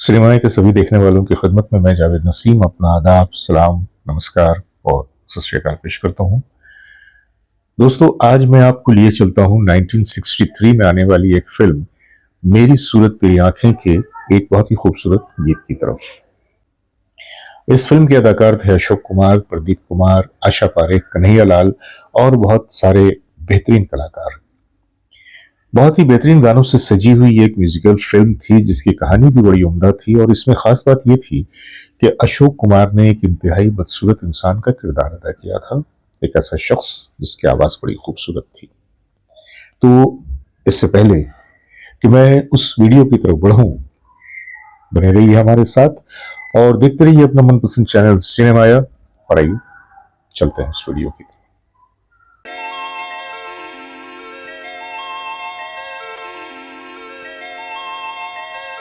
Cinema के सभी देखने वालों की खिदमत में मैं जावेद नसीम अपना आदाब, सलाम, नमस्कार और सत श्री अकाल पेश करता हूं। दोस्तों, आज मैं आपको लिए चलता हूं 1963 में आने वाली एक फिल्म मेरी सूरत तेरी आंखें के एक बहुत ही खूबसूरत गीत की तरफ। इस फिल्म के अदाकार थे अशोक कुमार, प्रदीप कुमार, आशा पारेख, कन्हैया लाल और बहुत सारे बेहतरीन कलाकार। बहुत ही बेहतरीन गानों से सजी हुई एक म्यूजिकल फिल्म थी जिसकी कहानी भी बड़ी उम्दा थी और इसमें खास बात यह थी कि अशोक कुमार ने एक इंतहाई बदसूरत इंसान का किरदार अदा किया था, एक ऐसा शख्स जिसकी आवाज बड़ी खूबसूरत थी। तो इससे पहले कि मैं उस वीडियो की तरफ बढ़ूं, बने रहिए हमारे साथ और देखते रहिए अपना मनपसंद चैनल सिनेमाया। और आइए चलते हैं उस वीडियो की तरफ।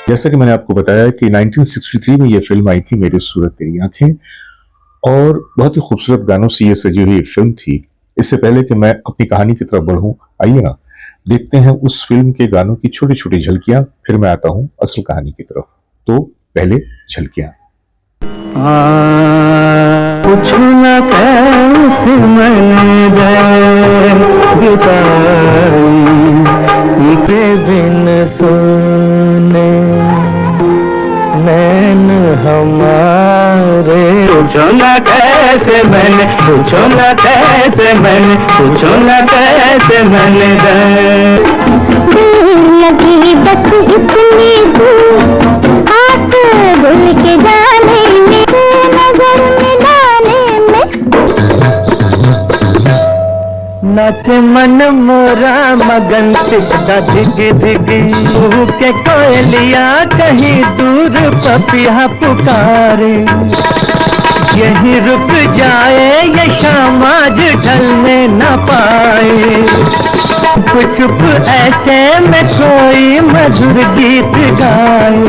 जैसा कि मैंने आपको बताया कि 1963 में यह फिल्म आई थी मेरी सूरत तेरी आंखें, और बहुत ही खूबसूरत गानों से यह सजी हुई फिल्म थी। इससे पहले कि मैं अपनी कहानी की तरफ बढ़ूं, आइए ना देखते हैं उस फिल्म के गानों की छोटी छोटी झलकियां, फिर मैं आता हूं असल कहानी की तरफ। तो पहले झलकियां। कुछ न कैसे मैंने के बिन सोने नैन हमारे, पूछो न कैसे मैंने, पूछो न कैसे मैंने, पूछो न कैसे मैंने लगी बस इतनी दूर, हाथ भूल के जाने में, नजर मिलाने में नाचे मन मोरा मगन टिकता धिगी धिगी, के कोयलिया कहीं दूर पपिया पुकारे, यही रुक जाए ये शाम आज ढलने न पाए, छुप छुप ऐसे में कोई मधुर गीत गाए।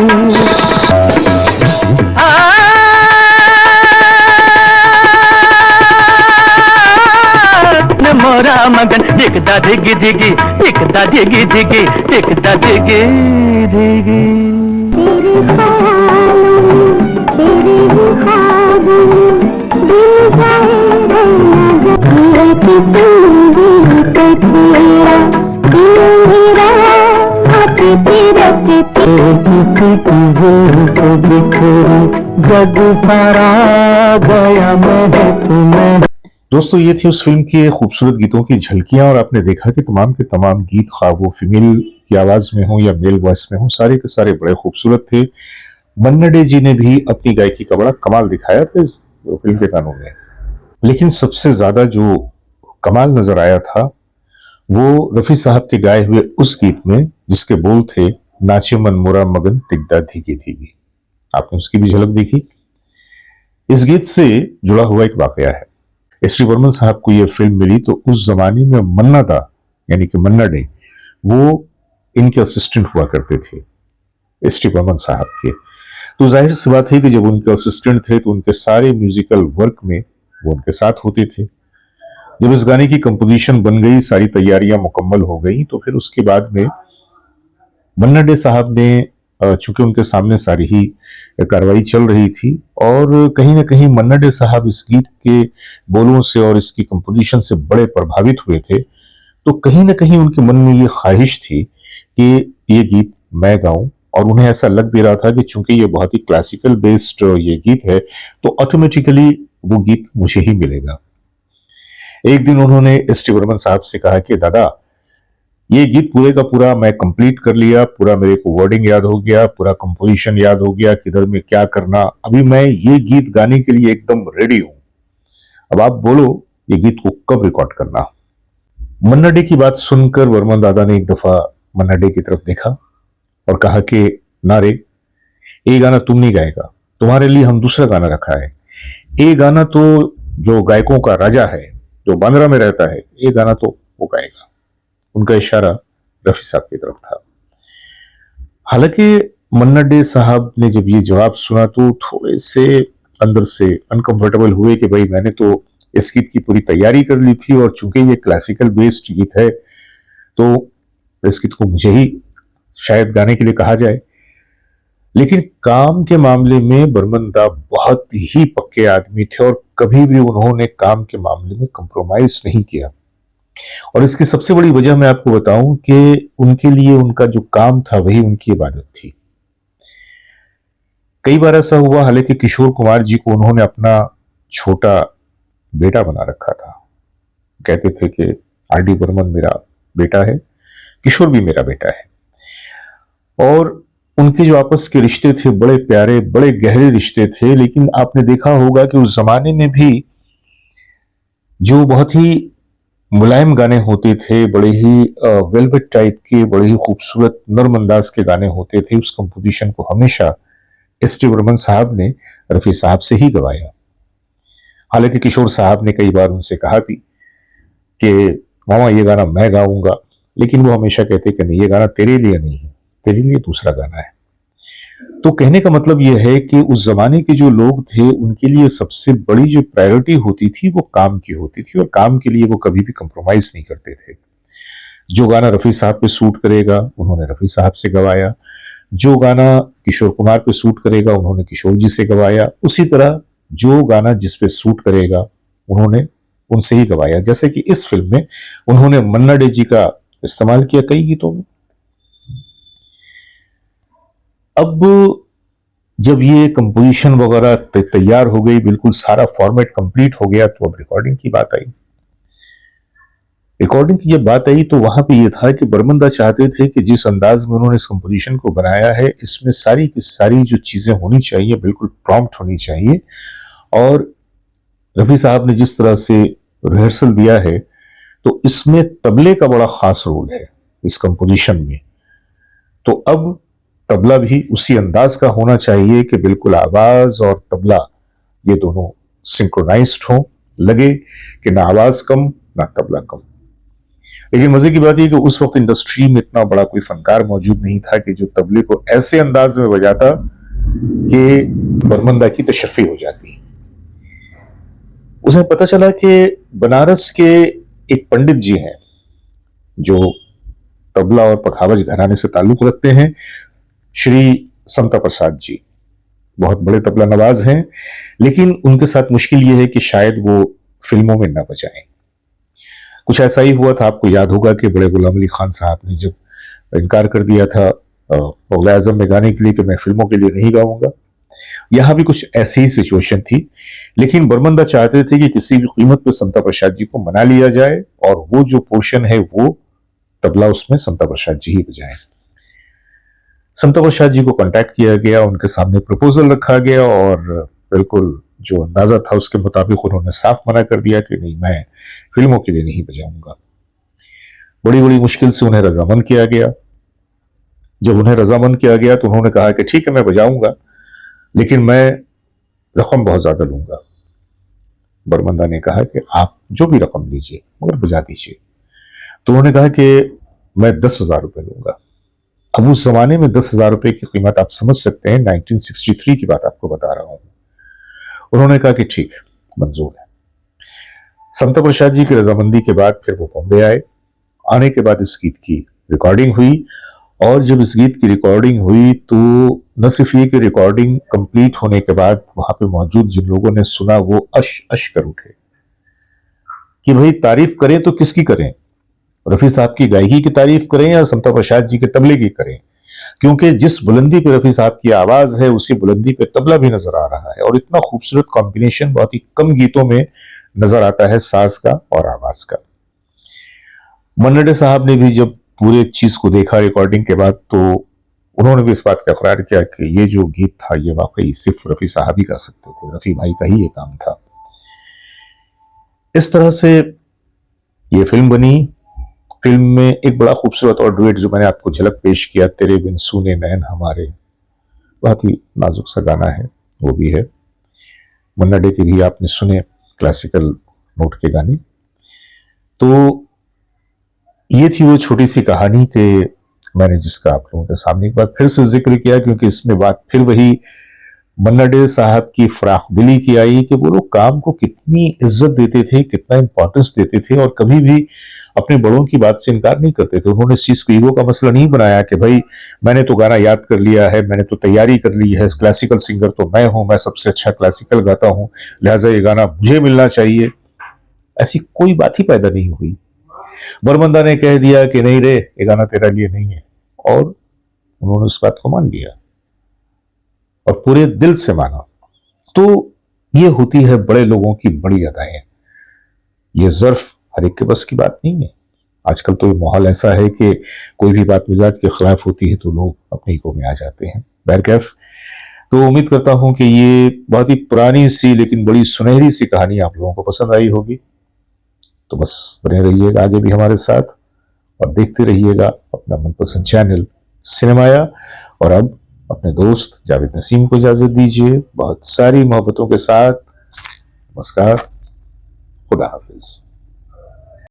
मोरा मगन दिखदा धिगी धिगी, दिखदा धिगी धिगी, दिखदा धिगी धिगी। जग सारा गया मैं तुम्हें। दोस्तों, ये थी उस फिल्म के खूबसूरत गीतों की झलकियां, और आपने देखा कि तमाम के तमाम गीत, खा वो फीमेल की आवाज में हो या मेल वॉइस में हो, सारे के सारे बड़े खूबसूरत थे। मन्ना डे जी ने भी अपनी गायकी का बड़ा कमाल दिखाया था इस फिल्म के गानों में। लेकिन सबसे ज्यादा जो कमाल नजर आया था वो रफी साहब के गाए हुए उस गीत में जिसके बोल थे नाचे मन मोरा मगन तिगदा धीगी धीगी। आपने उसकी भी झलक देखी। इस गीत से जुड़ा हुआ एक वाकया है। एस टी बर्मन साहब को यह फिल्म मिली तो उस जमाने में मन्ना दा यानी कि मन्ना डे वो इनके असिस्टेंट हुआ करते थे एस टी बर्मन साहब के। तो जाहिर सी बात है कि जब उनके असिस्टेंट थे तो उनके सारे म्यूजिकल वर्क में वो उनके साथ होते थे। जब इस गाने की कंपोजिशन बन गई, सारी तैयारियां मुकम्मल हो गई, तो फिर उसके बाद में मन्ना डे साहब ने, चूंकि उनके सामने सारी ही कार्रवाई चल रही थी और कहीं ना कहीं मन्ना डे साहब इस गीत के बोलों से और इसकी कंपोजिशन से बड़े प्रभावित हुए थे, तो कहीं ना कहीं उनके मन में ये ख्वाहिश थी कि ये गीत मैं गाऊं, और उन्हें ऐसा लग भी रहा था कि चूंकि ये बहुत ही क्लासिकल बेस्ड ये गीत है तो ऑटोमेटिकली वो गीत मुझे ही मिलेगा। एक दिन उन्होंने एस टी बर्मन साहब से कहा कि दादा, ये गीत पूरे का पूरा मैं कंप्लीट कर लिया, पूरा मेरे को वर्डिंग याद हो गया, पूरा कंपोजिशन याद हो गया, किधर में क्या करना, अभी मैं ये गीत गाने के लिए एकदम रेडी हूं। अब आप बोलो ये गीत को कब रिकॉर्ड करना। मन्ना डे की बात सुनकर वर्मन दादा ने एक दफा मन्ना डे की तरफ देखा और कहा कि ना रे, ये गाना तुम नहीं गाएगा, तुम्हारे लिए हम दूसरा गाना रखा है। ये गाना तो जो गायकों का राजा है, जो बांद्रा में रहता है, ये गाना तो वो गाएगा। उनका इशारा रफी साहब की तरफ था। हालांकि मन्ना डे साहब ने जब ये जवाब सुना तो थोड़े से अंदर से अनकंफर्टेबल हुए कि भाई मैंने तो इस गीत की पूरी तैयारी कर ली थी और चूंकि ये क्लासिकल बेस्ड गीत है तो इस गीत को मुझे ही शायद गाने के लिए कहा जाए। लेकिन काम के मामले में बर्मन दा बहुत ही पक्के आदमी थे और कभी भी उन्होंने काम के मामले में कंप्रोमाइज नहीं किया। और इसकी सबसे बड़ी वजह मैं आपको बताऊं कि उनके लिए उनका जो काम था वही उनकी इबादत थी। कई बार ऐसा हुआ, हालांकि किशोर कुमार जी को उन्होंने अपना छोटा बेटा बना रखा था। कहते थे कि आर डी बर्मन मेरा बेटा है, किशोर भी मेरा बेटा है। और उनके जो आपस के रिश्ते थे बड़े प्यारे, बड़े गहरे रिश्ते थे। लेकिन आपने देखा होगा कि उस जमाने में भी जो बहुत ही मुलायम गाने होते थे, बड़े ही वेलवेट टाइप के, बड़े ही खूबसूरत नर्म अंदाज के गाने होते थे, उस कंपोजिशन को हमेशा एस टी बर्मन साहब ने रफी साहब से ही गवाया। हालांकि किशोर साहब ने कई बार उनसे कहा भी कि मामा ये गाना मैं गाऊंगा, लेकिन वो हमेशा कहते कि नहीं, ये गाना तेरे लिए नहीं है, तेरे लिए दूसरा गाना है। तो कहने का मतलब यह है कि उस जमाने के जो लोग थे उनके लिए सबसे बड़ी जो प्रायोरिटी होती थी वो काम की होती थी, और काम के लिए वो कभी भी कंप्रोमाइज नहीं करते थे। जो गाना रफी साहब पे सूट करेगा उन्होंने रफी साहब से गवाया, जो गाना किशोर कुमार पे सूट करेगा उन्होंने किशोर जी से गवाया, उसी तरह जो गाना जिस पे सूट करेगा उन्होंने उनसे ही गवाया। जैसे कि इस फिल्म में उन्होंने मन्ना डे जी का इस्तेमाल किया कई गीतों में। अब जब ये कंपोजिशन वगैरह तैयार हो गई, बिल्कुल सारा फॉर्मेट कंप्लीट हो गया, तो अब रिकॉर्डिंग की बात आई। रिकॉर्डिंग की जब बात आई तो वहां पे ये था कि बर्मन दा चाहते थे कि जिस अंदाज में उन्होंने इस कंपोजिशन को बनाया है, इसमें सारी की सारी जो चीजें होनी चाहिए बिल्कुल प्रॉम्प्ट होनी चाहिए। और रफी साहब ने जिस तरह से रिहर्सल दिया है, तो इसमें तबले का बड़ा खास रोल है इस कंपोजिशन में। तो अब तबला भी उसी अंदाज का होना चाहिए कि बिल्कुल आवाज और तबला ये दोनों सिंक्रोनाइज्ड हो, लगे कि ना आवाज कम ना तबला कम। लेकिन मजे की बात यह कि उस वक्त इंडस्ट्री में इतना बड़ा कोई फनकार मौजूद नहीं था कि जो तबले को ऐसे अंदाज में बजाता कि बर्मन दा की तशफ़ी हो जाती। उसे पता चला कि बनारस के एक पंडित जी हैं जो तबला और पखावज घराने से ताल्लुक रखते हैं, श्री समता प्रसाद जी। बहुत बड़े तबला नवाज हैं, लेकिन उनके साथ मुश्किल यह है कि शायद वो फिल्मों में ना बजाएं। कुछ ऐसा ही हुआ था, आपको याद होगा कि बड़े गुलाम अली खान साहब ने जब इनकार कर दिया था मुग़ल आज़म में गाने के लिए कि मैं फिल्मों के लिए नहीं गाऊंगा। यहां भी कुछ ऐसी ही सिचुएशन थी, लेकिन बर्मन दा चाहते थे कि किसी भी कीमत पर समता प्रसाद जी को मना लिया जाए और वो जो पोर्शन है वो तबला उसमें समता प्रसाद जी ही बजाएं। समता प्रसाद जी को कांटेक्ट किया गया, उनके सामने प्रपोजल रखा गया और बिल्कुल जो अंदाजा था उसके मुताबिक उन्होंने साफ मना कर दिया कि नहीं, मैं फिल्मों के लिए नहीं बजाऊंगा। बड़ी बड़ी मुश्किल से उन्हें रजामंद किया गया। जब उन्हें रजामंद किया गया तो उन्होंने कहा कि ठीक है मैं बजाऊंगा, लेकिन मैं रकम बहुत ज्यादा लूंगा। बर्मन दा ने कहा कि आप जो भी रकम लीजिए मगर बजा दीजिए। तो उन्होंने कहा कि मैं 10,000 रुपये लूंगा। अब उस जमाने में 10,000 रुपए की कीमत आप समझ सकते हैं, 1963 की बात आपको बता रहा हूं। उन्होंने कहा कि ठीक है, मंजूर है। समता प्रसाद जी की रजामंदी के बाद फिर वो बॉम्बे आए। आने के बाद इस गीत की रिकॉर्डिंग हुई, और जब इस गीत की रिकॉर्डिंग हुई तो न सिर्फ ये कि रिकॉर्डिंग कंप्लीट होने के बाद वहां पे मौजूद जिन लोगों ने सुना वो अश अश कर उठे कि भाई तारीफ करें तो किसकी करें, रफी साहब की गायकी की तारीफ करें या समता प्रसाद जी के तबले की करें। क्योंकि जिस बुलंदी पे रफी साहब की आवाज है उसी बुलंदी पे तबला भी नजर आ रहा है, और इतना खूबसूरत कॉम्बिनेशन बहुत ही कम गीतों में नजर आता है, साज का और आवाज का। मन्ना डे साहब ने भी जब पूरे चीज को देखा रिकॉर्डिंग के बाद तो उन्होंने भी इस बात का इकरार किया कि ये जो गीत था ये वाकई सिर्फ रफी साहब ही गा सकते थे, रफी भाई का ही ये काम था। इस तरह से ये फिल्म बनी। फिल्म में एक बड़ा खूबसूरत और डुएट जो मैंने आपको झलक पेश किया, तेरे बिन सूने नैन हमारे, बहुत ही नाजुक सा गाना है, वो भी है। मन्ना डे के भी आपने सुने क्लासिकल नोट के गाने। तो ये थी वो छोटी सी कहानी कि मैंने जिसका आप लोगों के सामने एक बार फिर से जिक्र किया, क्योंकि इसमें बात फिर वही मन्ना डे साहब की फराख दिली की आई कि वो लोग काम को कितनी इज्जत देते थे, कितना इंपॉर्टेंस देते थे और कभी भी अपने बड़ों की बात से इनकार नहीं करते थे। उन्होंने इस चीज को ईगो का मसला नहीं बनाया कि भाई मैंने तो गाना याद कर लिया है, मैंने तो तैयारी कर ली है, क्लासिकल सिंगर तो मैं हूं, मैं सबसे अच्छा क्लासिकल गाता हूं, लिहाजा ये गाना मुझे मिलना चाहिए। ऐसी कोई बात ही पैदा नहीं हुई। बरमंदा ने कह दिया कि नहीं रे, ये गाना तेरा लिए नहीं है, और उन्होंने उस बात को मान लिया और पूरे दिल से माना। तो ये होती है बड़े लोगों की बड़ी अदाएं। ये ज़र्फ हर एक के बस की बात नहीं है। आजकल तो ये माहौल ऐसा है कि कोई भी बात मिजाज के खिलाफ होती है तो लोग अपने ईगो में आ जाते हैं। बहरकैफ, तो उम्मीद करता हूं कि ये बहुत ही पुरानी सी लेकिन बड़ी सुनहरी सी कहानी आप लोगों को पसंद आई होगी। तो बस बने रहिएगा आगे भी हमारे साथ और देखते रहिएगा अपना मनपसंद चैनल सिनेमाया। और अब अपने दोस्त जावेद नसीम को इजाजत दीजिए, बहुत सारी मोहब्बतों के साथ। नमस्कार, खुदा हाफिज।